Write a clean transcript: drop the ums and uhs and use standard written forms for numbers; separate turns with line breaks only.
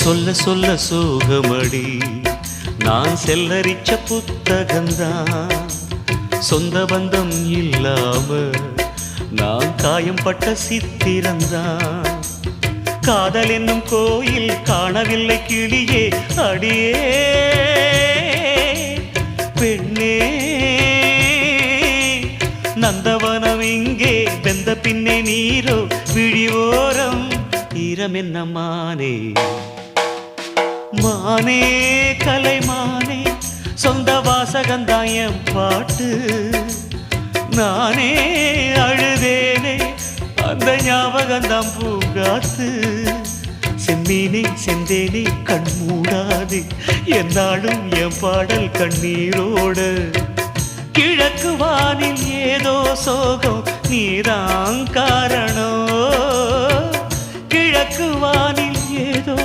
சொல்ல சொல்ல சோகமடி நான் செல்லரிச்ச புத்தகந்தான் சொந்த பந்தம் இல்லாம நான் காயம் பட்ட சித்திரந்தான் காதல் என்னும் கோயில் காணவில்லை கிளியே அடியே பெண்ணே நந்தவனம் இங்கே வெந்த பின்னே நீரோ விழிவோரம் ஈரம் என்ன மானே மானே கலைமானே சொந்த வாசகந்தாயம் பாட்டு நானே அழுதேனே அந்த ஞாபகந்தாம் பூங்காத்து செம்மீனே செந்தேனே கண் மூடாது என்னாலும் என் பாடல் கண்ணீரோடு கிழக்கு வானில் ஏதோ சோகம் நீதான் காரணம் கிழக்கு வானில் ஏதோ